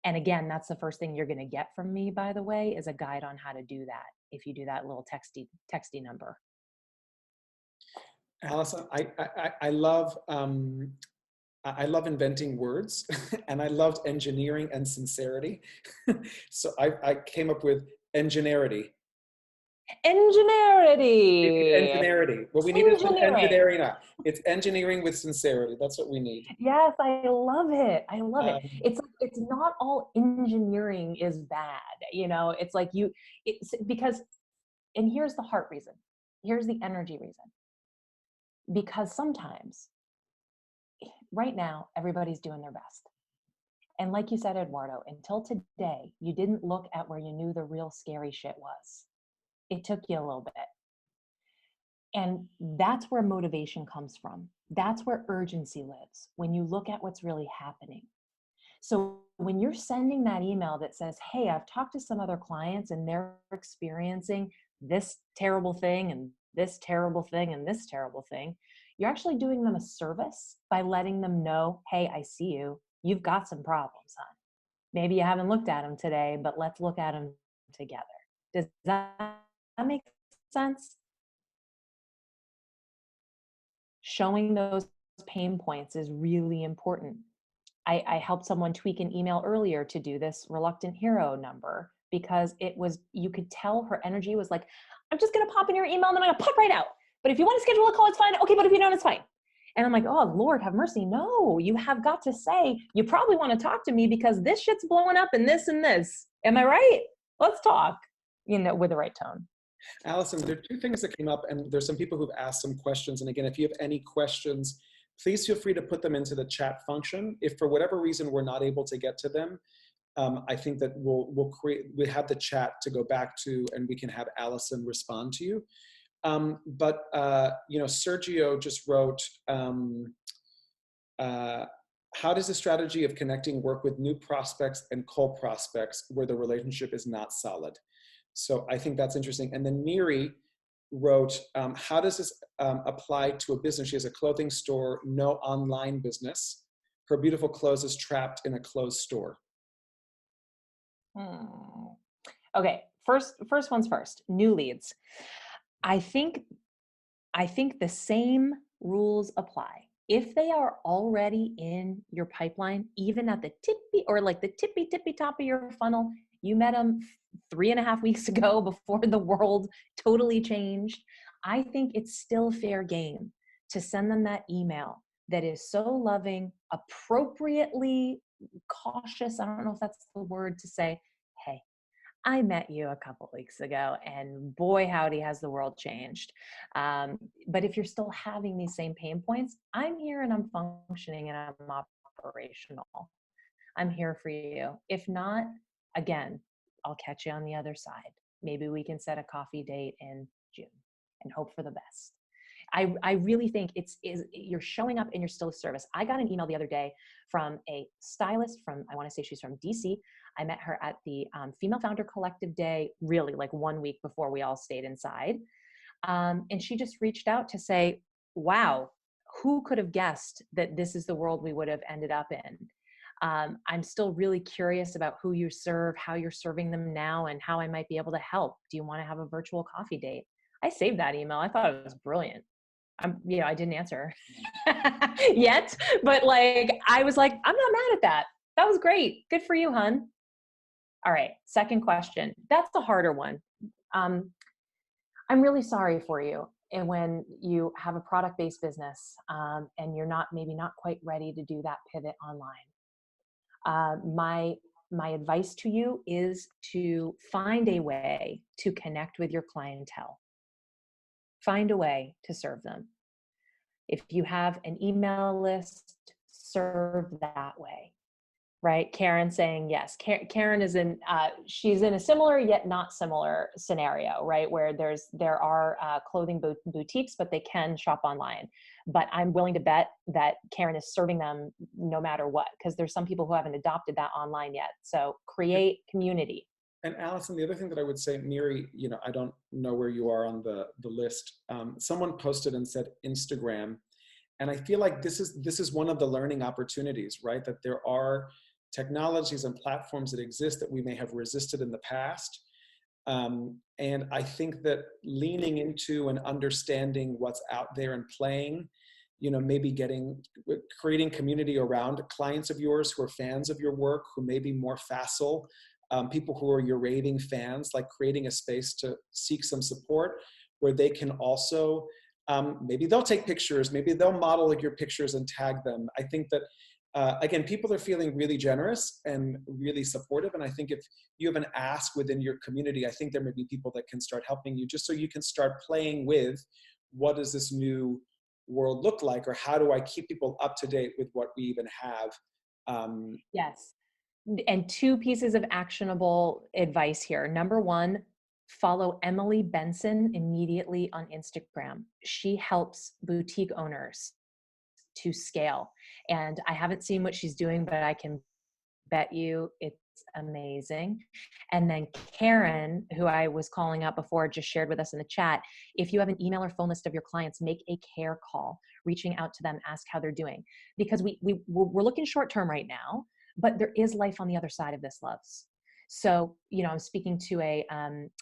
And again, that's the first thing you're going to get from me, by the way, is a guide on how to do that. If you do that little texty number. Allison, I love inventing words and I loved engineering and sincerity. So I came up with engineerity. Ingenuity. Engineerity. Well, we need it some Engineering. engineering. It's engineering with sincerity. That's what we need. Yes, I love it. I love it. Um, It's not all engineering is bad. You know, it's like it's because, and here's the heart reason. Here's the energy reason. Because sometimes right now, everybody's doing their best. And like you said, Eduardo, until today, you didn't look at where you knew the real scary shit was. It took you a little bit. And that's where motivation comes from. That's where urgency lives, when you look at what's really happening. So when you're sending that email that says, hey, I've talked to some other clients and they're experiencing this terrible thing and this terrible thing and this terrible thing, you're actually doing them a service by letting them know, hey, I see you. You've got some problems, hon. Maybe you haven't looked at them today, but let's look at them together. Does that make sense? Showing those pain points is really important. I helped someone tweak an email earlier to do this reluctant hero number because it was, you could tell her energy was like, I'm just going to pop in your email and then I'm going to pop right out. But if you want to schedule a call, it's fine. Okay, but if you don't, it's fine. And I'm like, oh, Lord, have mercy. No, you have got to say, you probably want to talk to me because this shit's blowing up and this and this. Am I right? Let's talk, with the right tone. Allison, there are two things that came up, and there's some people who've asked some questions. And again, if you have any questions, please feel free to put them into the chat function. If for whatever reason we're not able to get to them, I think that we have the chat to go back to, and we can have Allison respond to you. But Sergio just wrote, how does the strategy of connecting work with new prospects and cold prospects where the relationship is not solid? So I think that's interesting. And then Miri wrote, how does this apply to a business? She has a clothing store, no online business. Her beautiful clothes is trapped in a closed store. Okay, first one's first, new leads. I think the same rules apply. If they are already in your pipeline, even at the tippy top of your funnel, you met them 3.5 weeks ago before the world totally changed, I think it's still fair game to send them that email that is so loving, appropriately cautious. I don't know if that's the word to say, hey, I met you a couple weeks ago and boy, howdy, has the world changed. But if you're still having these same pain points, I'm here and I'm functioning and I'm operational. I'm here for you. If not, again, I'll catch you on the other side. Maybe we can set a coffee date in June and hope for the best. I really think you're showing up and you're still of service. I got an email the other day from a stylist from, I want to say she's from DC. I met her at the Female Founder Collective Day, really like 1 week before we all stayed inside. And she just reached out to say, wow, who could have guessed that this is the world we would have ended up in? I'm still really curious about who you serve, how you're serving them now, and how I might be able to help. Do you want to have a virtual coffee date? I saved that email. I thought it was brilliant. I didn't answer yet, but like, I was like, I'm not mad at that. That was great. Good for you, hun. All right. Second question. That's the harder one. I'm really sorry for you. And when you have a product-based business and you're maybe not quite ready to do that pivot online, my advice to you is to find a way to connect with your clientele. Find a way to serve them. If you have an email list, serve that way, right? Karen saying yes. Karen is she's in a similar yet not similar scenario, right? Where there are clothing boutiques, but they can shop online. But I'm willing to bet that Karen is serving them no matter what, because there's some people who haven't adopted that online yet. So create community. And Allison, the other thing that I would say, Miri, I don't know where you are on the list. Someone posted and said Instagram. And I feel like this is one of the learning opportunities, right? That there are technologies and platforms that exist that we may have resisted in the past. And I think that leaning into and understanding what's out there and playing, maybe creating community around clients of yours who are fans of your work, who may be more facile, people who are your raving fans, like creating a space to seek some support where they can also, maybe they'll take pictures, maybe they'll model like your pictures and tag them. I think that, again, people are feeling really generous and really supportive. And I think if you have an ask within your community, I think there may be people that can start helping you just so you can start playing with what does this new world look like, or how do I keep people up to date with what we even have? Yes. And 2 pieces of actionable advice here. Number 1, follow Emily Benson immediately on Instagram. She helps boutique owners to scale. And I haven't seen what she's doing, but I can bet you it's amazing. And then Karen, who I was calling out before, just shared with us in the chat. If you have an email or phone list of your clients, make a care call, reaching out to them, ask how they're doing. Because we're looking short term right now, but there is life on the other side of this, loves. So, I'm speaking to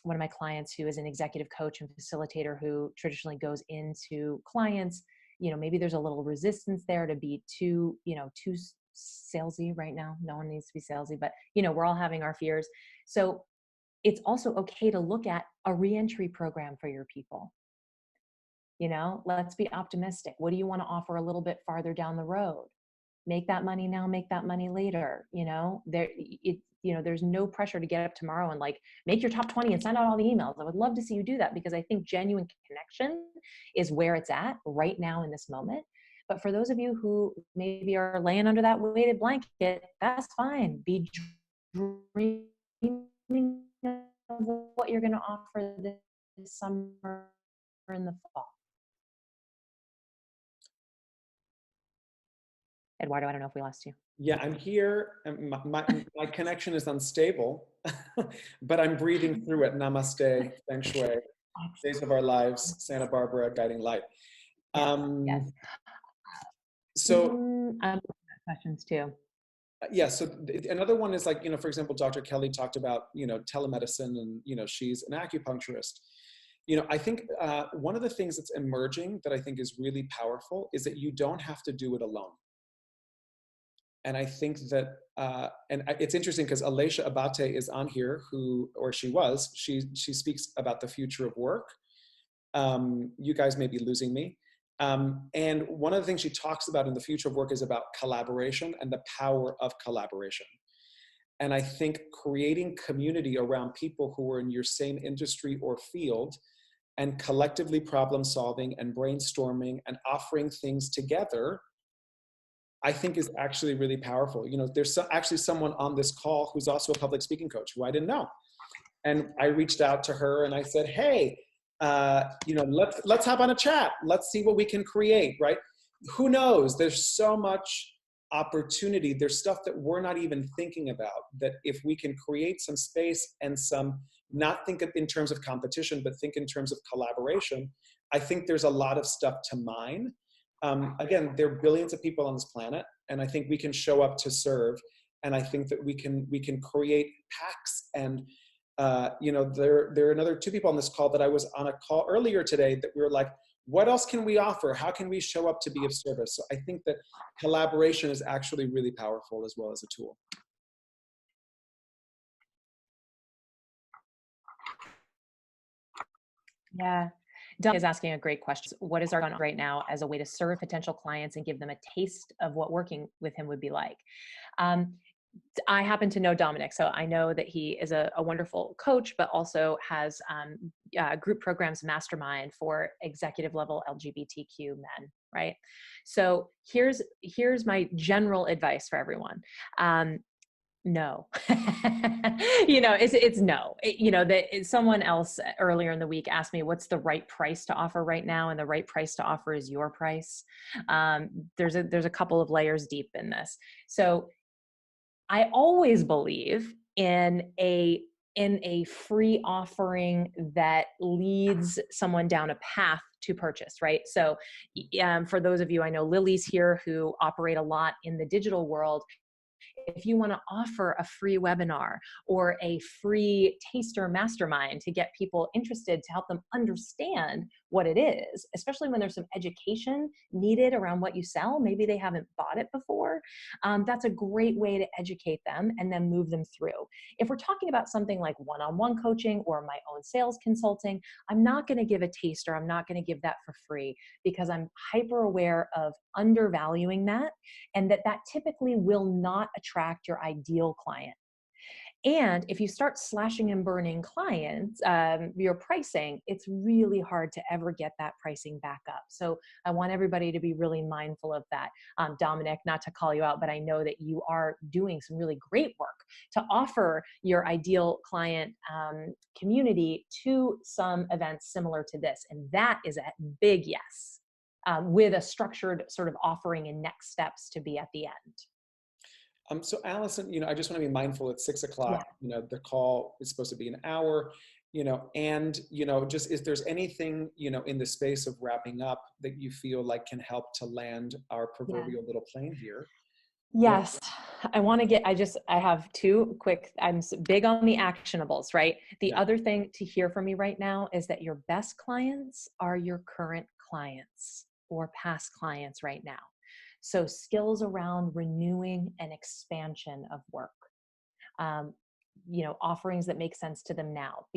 one of my clients who is an executive coach and facilitator who traditionally goes into clients. Maybe there's a little resistance there to be too salesy right now. No one needs to be salesy, but we're all having our fears. So it's also okay to look at a reentry program for your people. Let's be optimistic. What do you want to offer a little bit farther down the road? Make that money now, make that money later. There's no pressure to get up tomorrow and like make your top 20 and send out all the emails. I would love to see you do that, because I think genuine connection is where it's at right now in this moment. But for those of you who maybe are laying under that weighted blanket, that's fine. Be dreaming of what you're going to offer this summer or in the fall. Eduardo, I don't know if we lost you. Yeah, I'm here. And my connection is unstable, but I'm breathing through it. Namaste, Feng Shui, Days of Our Lives, Santa Barbara, Guiding Light. Yes. So questions too. Yeah. So another one is like, for example, Dr. Kelly talked about, telemedicine, and, she's an acupuncturist. I think one of the things that's emerging that I think is really powerful is that you don't have to do it alone. And I think that, and it's interesting because Alicia Abate is on here, she speaks about the future of work. You guys may be losing me. And one of the things she talks about in the future of work is about collaboration and the power of collaboration. And I think creating community around people who are in your same industry or field and collectively problem solving and brainstorming and offering things together, I think is actually really powerful. There's actually someone on this call who's also a public speaking coach who I didn't know. And I reached out to her and I said, hey, let's hop on a chat. Let's see what we can create, right? Who knows? There's so much opportunity. There's stuff that we're not even thinking about, that if we can create some space and not think in terms of competition, but think in terms of collaboration, I think there's a lot of stuff to mine. Again, there are billions of people on this planet, and I think we can show up to serve. And I think that we can create packs. And there are another two people on this call that I was on a call earlier today that we were like, what else can we offer? How can we show up to be of service? So I think that collaboration is actually really powerful as well as a tool. Yeah. Doug is asking a great question. What is our on right now as a way to serve potential clients and give them a taste of what working with him would be like? I happen to know Dominic, so I know that he is a wonderful coach, but also has group programs mastermind for executive level LGBTQ men, right? So here's my general advice for everyone. No, it's no. Someone else earlier in the week asked me, what's the right price to offer right now? And the right price to offer is your price. There's a couple of layers deep in this. So I always believe in a free offering that leads someone down a path to purchase, right? So for those of you, I know Lily's here who operate a lot in the digital world. If you want to offer a free webinar or a free taster mastermind to get people interested, to help them understand what it is, especially when there's some education needed around what you sell, maybe they haven't bought it before, that's a great way to educate them and then move them through. If we're talking about something like one-on-one coaching or my own sales consulting, I'm not going to give a taster. I'm not going to give that for free because I'm hyper aware of undervaluing that, and that typically will not attract your ideal client. And if you start slashing and burning clients, your pricing, it's really hard to ever get that pricing back up. So I want everybody to be really mindful of that. Dominic, not to call you out, but I know that you are doing some really great work to offer your ideal client community to some events similar to this. And that is a big yes, with a structured sort of offering and next steps to be at the end. So Allison, I just want to be mindful it's 6 o'clock, Yeah. the call is supposed to be an hour, and, just if there's anything, in the space of wrapping up that you feel like can help to land our proverbial little plane here. Yes. I want to I have two quick, I'm big on the actionables, right? The other thing to hear from me right now is that your best clients are your current clients or past clients right now. So skills around renewing and expansion of work, offerings that make sense to them now.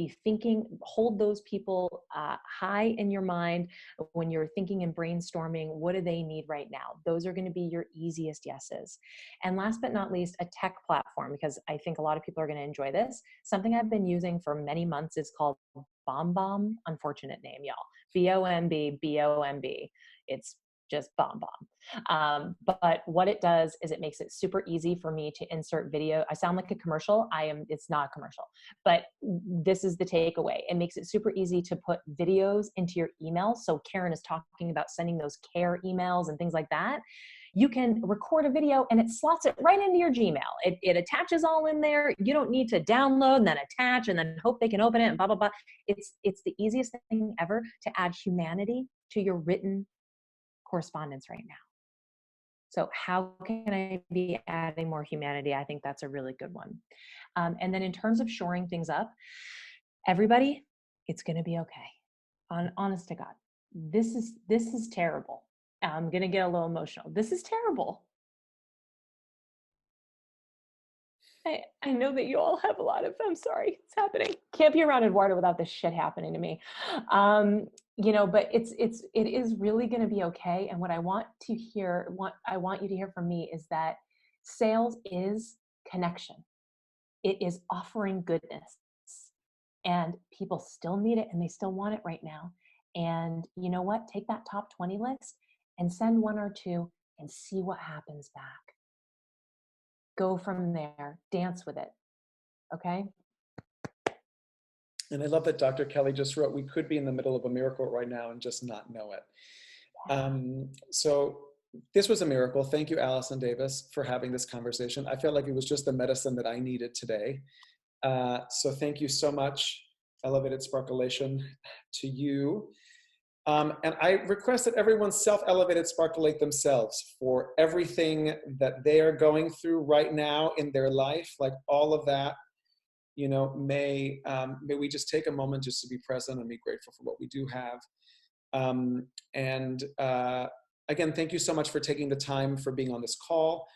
Hold those people high in your mind when you're thinking and brainstorming, what do they need right now? Those are going to be your easiest yeses. And last but not least, a tech platform, because I think a lot of people are going to enjoy this. Something I've been using for many months is called BombBomb, unfortunate name, y'all. BOMB. It's just BombBomb. But what it does is it makes it super easy for me to insert video. I sound like a commercial. It's not a commercial, but this is the takeaway. It makes it super easy to put videos into your email. So Karen is talking about sending those care emails and things like that. You can record a video and it slots it right into your Gmail. It attaches all in there. You don't need to download and then attach and then hope they can open it and blah, blah, blah. It's the easiest thing ever to add humanity to your written correspondence right now. So how can I be adding more humanity? I think that's a really good one. And then in terms of shoring things up, everybody, it's going to be okay. Honest to God, this is terrible. I'm going to get a little emotional. This is terrible. I know that you all have a lot of, I'm sorry, it's happening. Can't be around Eduardo without this shit happening to me. But it is really going to be okay. And what I want you to hear from me is that sales is connection. It is offering goodness, and people still need it and they still want it right now. And you know what? Take that top 20 list and send one or two and see what happens back. Go from there, dance with it. Okay. And I love that Dr. Kelly just wrote, we could be in the middle of a miracle right now and just not know it. So this was a miracle. Thank you, Allison Davis, for having this conversation. I felt like it was just the medicine that I needed today. So thank you so much, Elevated Sparkleation, to you. And I request that everyone self-elevated sparklate themselves for everything that they are going through right now in their life, like all of that. You know, may we just take a moment just to be present and be grateful for what we do have. Again, thank you so much for taking the time for being on this call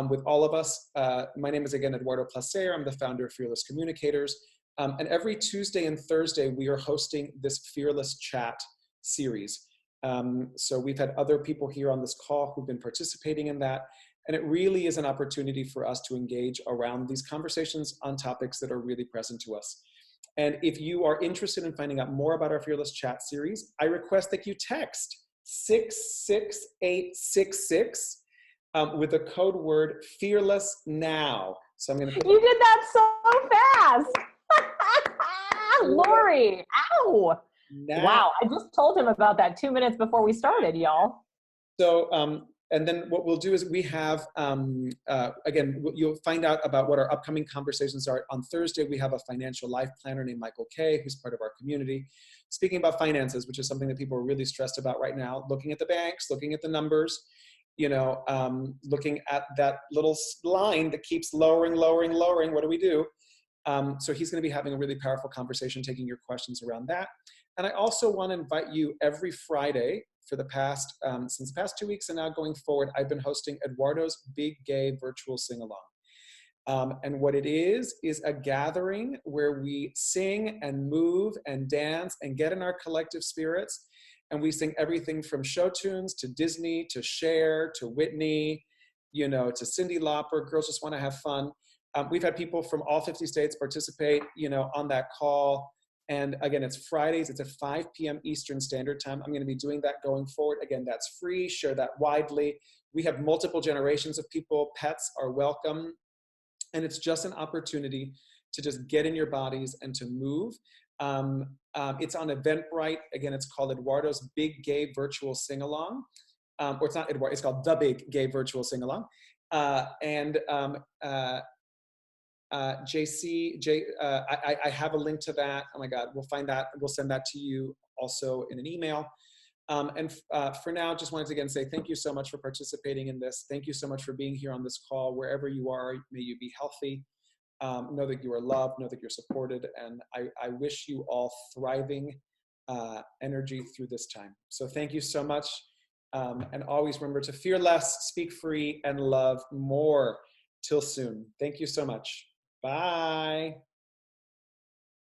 with all of us. My name is again Eduardo Placer. I'm the founder of Fearless Communicators. And every Tuesday and Thursday, we are hosting this Fearless Chat series. So we've had other people here on this call who've been participating in that. And it really is an opportunity for us to engage around these conversations on topics that are really present to us. And if you are interested in finding out more about our Fearless Chat series, I request that you text 66866 with the code word Fearless Now. So I'm going to put You did that so fast. Lori, ow. now. Wow, I just told him about that 2 minutes before we started, y'all. So, and then what we'll do is we have, again, you'll find out about what our upcoming conversations are. On Thursday, we have a financial life planner named Michael Kay, who's part of our community, speaking about finances, which is something that people are really stressed about right now, looking at the banks, looking at the numbers, you know, looking at that little line that keeps lowering. What do we do? So he's going to be having a really powerful conversation, taking your questions around that. And I also want to invite you every Friday for the past, since the past 2 weeks and now going forward, I've been hosting Eduardo's Big Gay Virtual Sing-Along. And what it is a gathering where we sing and move and dance and get in our collective spirits. And we sing everything from show tunes to Disney, to Cher, to Whitney, you know, to Cyndi Lauper. Girls just want to have fun. We've had people from all 50 states participate, you know, on that call. And again, it's Fridays. It's at 5 p.m. Eastern Standard Time. I'm going to be doing that going forward. Again, that's free. Share that widely. We have multiple generations of people. Pets are welcome. And it's just an opportunity to just get in your bodies and to move. It's on Eventbrite. Again, it's called Eduardo's Big Gay Virtual Sing-Along. Or it's not Eduardo, it's called The Big Gay Virtual Sing-Along. I have a link to that. Oh my God, we'll find that. We'll send that to you also in an email. For now, just wanted to again say thank you so much for participating in this. Thank you so much for being here on this call. Wherever you are, may you be healthy. Know that you are loved, know that you're supported. And I wish you all thriving energy through this time. So thank you so much. And always remember to fear less, speak free, and love more. Till soon. Thank you so much. Bye.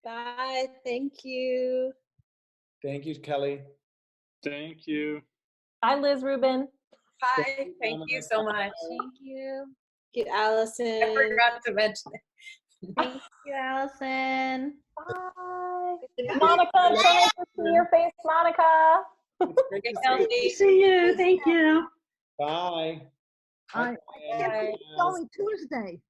Bye. Thank you. Thank you, Kelly. Thank you. Bye, Liz Rubin. Bye. Thank you so much. Thank you. Thank you, Allison. I forgot to mention it. Thank you, Allison. Bye. Bye. Monica, so nice to see your face, Monica. It's great to see you. See you. Thank you. Bye. I can't believe it's only Tuesday.